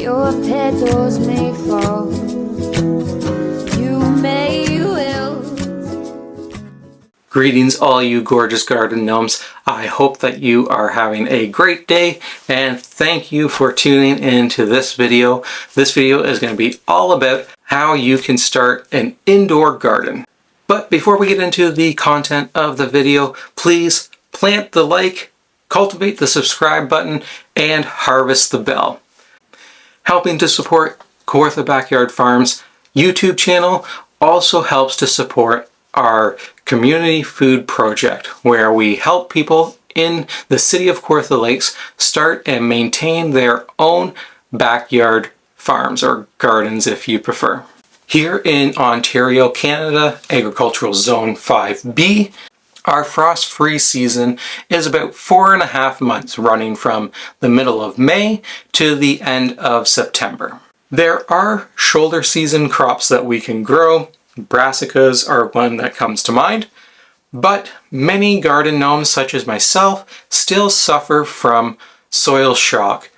Your petals may fall, you may will. Greetings all you gorgeous garden gnomes. I hope that you are having a great day, and thank you for tuning into this video. This video is going to be all about how you can start an indoor garden. But before we get into the content of the video, please plant the like, cultivate the subscribe button, and harvest the bell. Helping to support Kawartha Backyard Farms YouTube channel also helps to support our community food project, where we help people in the city of Kawartha Lakes start and maintain their own backyard farms, or gardens if you prefer. Here in Ontario, Canada, Agricultural Zone 5B, our frost-free season is about 4.5 months, running from the middle of May to the end of September. There are shoulder season crops that we can grow. Brassicas are one that comes to mind, but many garden gnomes, such as myself, still suffer from soil shock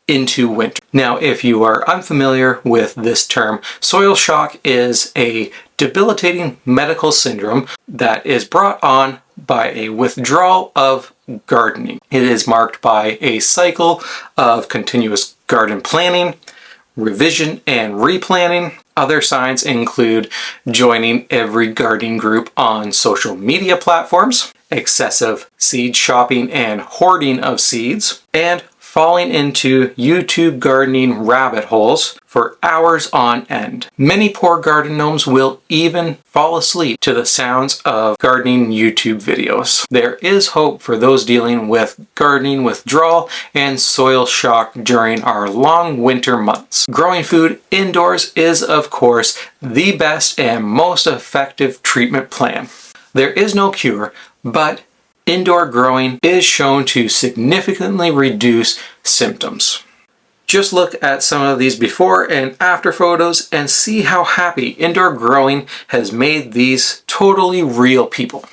into winter. Now, if you are unfamiliar with this term, soil shock is a debilitating medical syndrome that is brought on by a withdrawal of gardening. It is marked by a cycle of continuous garden planning, revision and replanting. Other signs include joining every gardening group on social media platforms, excessive seed shopping and hoarding of seeds, and falling into YouTube gardening rabbit holes for hours on end. Many poor garden gnomes will even fall asleep to the sounds of gardening YouTube videos. There is hope for those dealing with gardening withdrawal and soil shock during our long winter months. Growing food indoors is, of course, the best and most effective treatment plan. There is no cure, but indoor growing is shown to significantly reduce symptoms. Just look at some of these before and after photos and see how happy indoor growing has made these totally real people.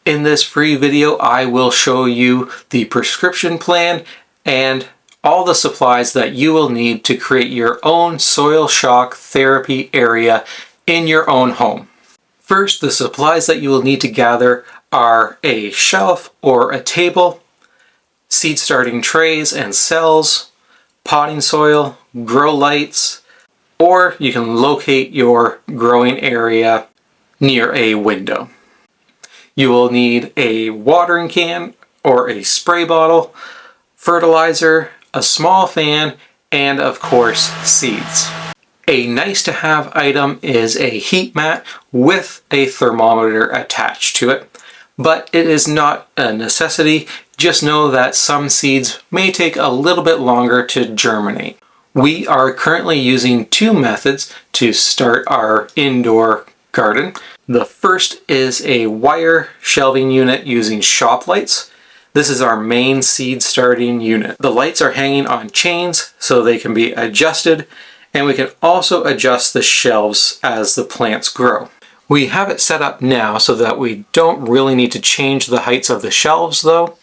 In this free video, I will show you the prescription plan and all the supplies that you will need to create your own soil shock therapy area in your own home. First, the supplies that you will need to gather are a shelf or a table, seed starting trays and cells, potting soil, grow lights, or you can locate your growing area near a window. You will need a watering can or a spray bottle, fertilizer, a small fan, and of course, seeds. A nice to have item is a heat mat with a thermometer attached to it, but it is not a necessity. Just know that some seeds may take a little bit longer to germinate. We are currently using two methods to start our indoor garden. The first is a wire shelving unit using shop lights. This is our main seed starting unit. The lights are hanging on chains so they can be adjusted, and we can also adjust the shelves as the plants grow. We have it set up now so that we don't really need to change the heights of the shelves though.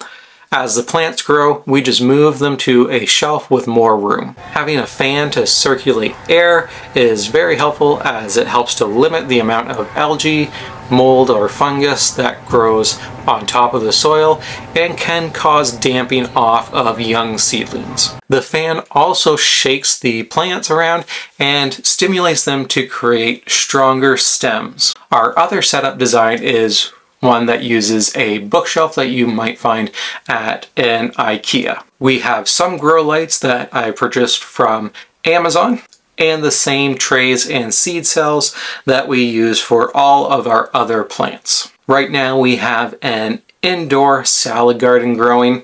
As the plants grow, we just move them to a shelf with more room. Having a fan to circulate air is very helpful, as it helps to limit the amount of algae, mold, or fungus that grows on top of the soil and can cause damping off of young seedlings. The fan also shakes the plants around and stimulates them to create stronger stems. Our other setup design is one that uses a bookshelf that you might find at an IKEA. We have some grow lights that I purchased from Amazon, and the same trays and seed cells that we use for all of our other plants. Right now we have an indoor salad garden growing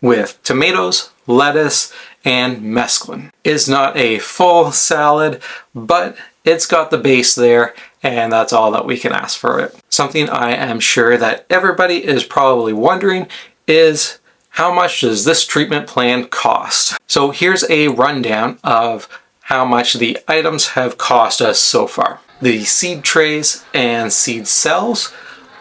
with tomatoes, lettuce, and mesclun. It's not a full salad, but it's got the base there, and that's all that we can ask for it. Something I am sure that everybody is probably wondering is, how much does this treatment plan cost? So here's a rundown of how much the items have cost us so far. The seed trays and seed cells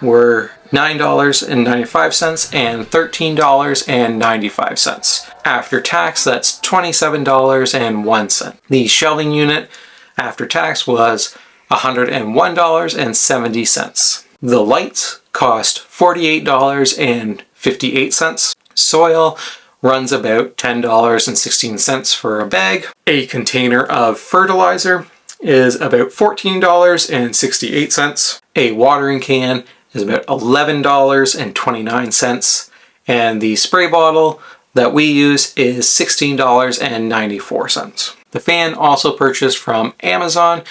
were $9.95 and $13.95. After tax, that's $27.01. The shelving unit after tax was $101.70. The lights cost $48.58. Soil runs about $10.16 for a bag. A container of fertilizer is about $14.68. A watering can is about $11.29. And the spray bottle that we use is $16.94. The fan, also purchased from Amazon,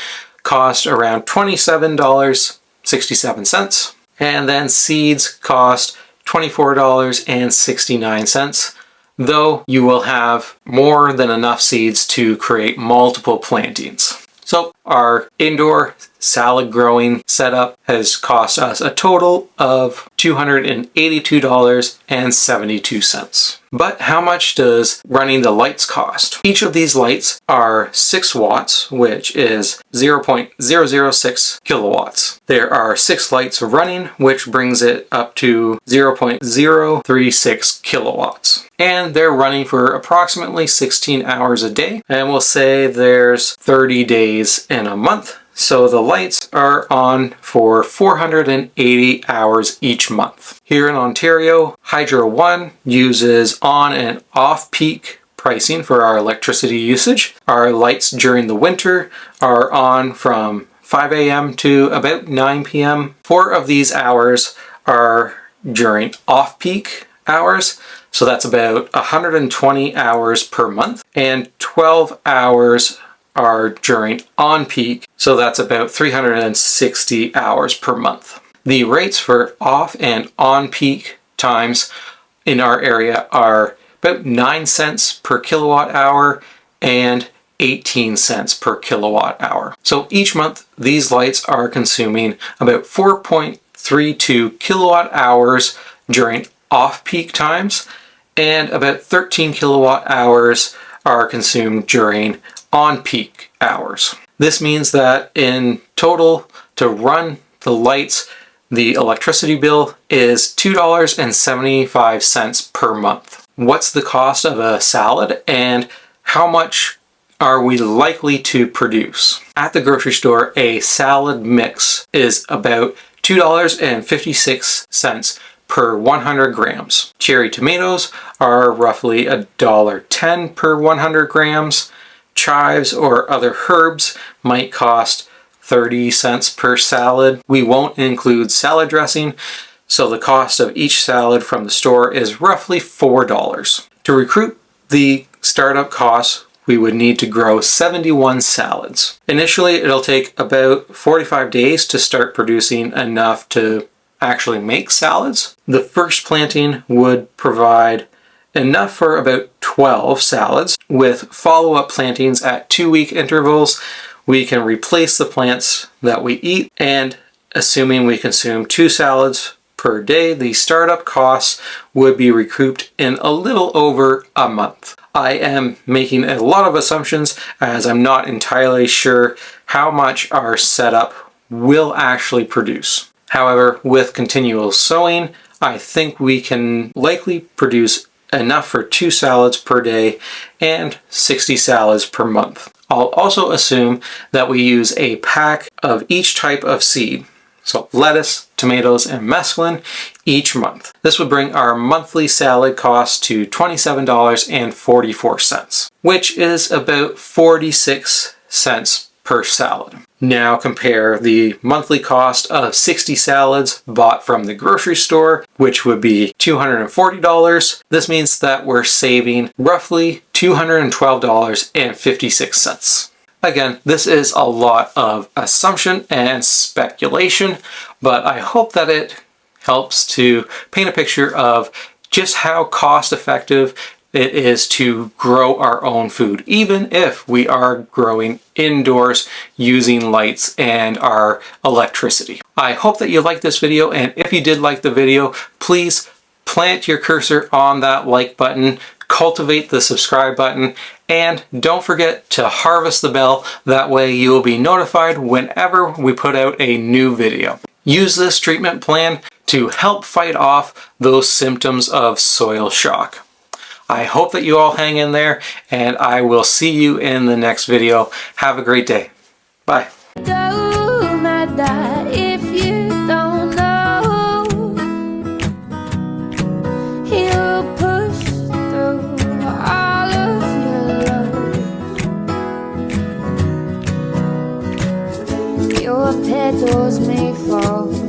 cost around $27.67. And then seeds cost $24.69, though you will have more than enough seeds to create multiple plantings. So our indoor salad growing setup has cost us a total of $282.72. But how much does running the lights cost? Each of these lights are 6 watts, which is 0.006 kilowatts. There are 6 lights running, which brings it up to 0.036 kilowatts. And they're running for approximately 16 hours a day. And we'll say there's 30 days in a month. So the lights are on for 480 hours each month. Here in Ontario, Hydro One uses on and off peak pricing for our electricity usage. Our lights during the winter are on from 5 a.m. to about 9 p.m. 4 of these hours are during off-peak hours, so that's about 120 hours per month, and 12 hours are during on-peak, so that's about 360 hours per month. The rates for off and on-peak times in our area are about 9 cents per kilowatt hour and 18 cents per kilowatt hour. So each month these lights are consuming about 4.32 kilowatt hours during off-peak times, and about 13 kilowatt hours are consumed during on-peak hours. This means that in total, to run the lights, the electricity bill is $2.75 per month. What's the cost of a salad, and how much are we likely to produce? At the grocery store, a salad mix is about $2.56 per 100 grams. Cherry tomatoes are roughly $1.10 per 100 grams. Chives or other herbs might cost 30 cents per salad. We won't include salad dressing, so the cost of each salad from the store is roughly $4. To recoup the startup costs, we would need to grow 71 salads. Initially, it'll take about 45 days to start producing enough to actually make salads. The first planting would provide enough for about 12 salads. With follow-up plantings at 2-week intervals, we can replace the plants that we eat, and assuming we consume 2 salads per day, the startup costs would be recouped in a little over a month. I am making a lot of assumptions as I'm not entirely sure how much our setup will actually produce. However, with continual sowing, I think we can likely produce enough for 2 salads per day and 60 salads per month. I'll also assume that we use a pack of each type of seed, so lettuce, tomatoes, and mesclun each month. This would bring our monthly salad cost to $27.44, which is about 46 cents per salad. Now compare the monthly cost of 60 salads bought from the grocery store, which would be $240. This means that we're saving roughly $212.56. Again, this is a lot of assumption and speculation, but I hope that it helps to paint a picture of just how cost effective it is to grow our own food, even if we are growing indoors using lights and our electricity. I hope that you liked this video, and if you did like the video, please plant your cursor on that like button, cultivate the subscribe button, and don't forget to harvest the bell. That way you will be notified whenever we put out a new video. use this treatment plan to help fight off those symptoms of soil shock. I hope that you all hang in there, and I will see you in the next video. Have a great day. Bye. Don't matter if you don't know. He'll push through all of your lows. Your petals may fall.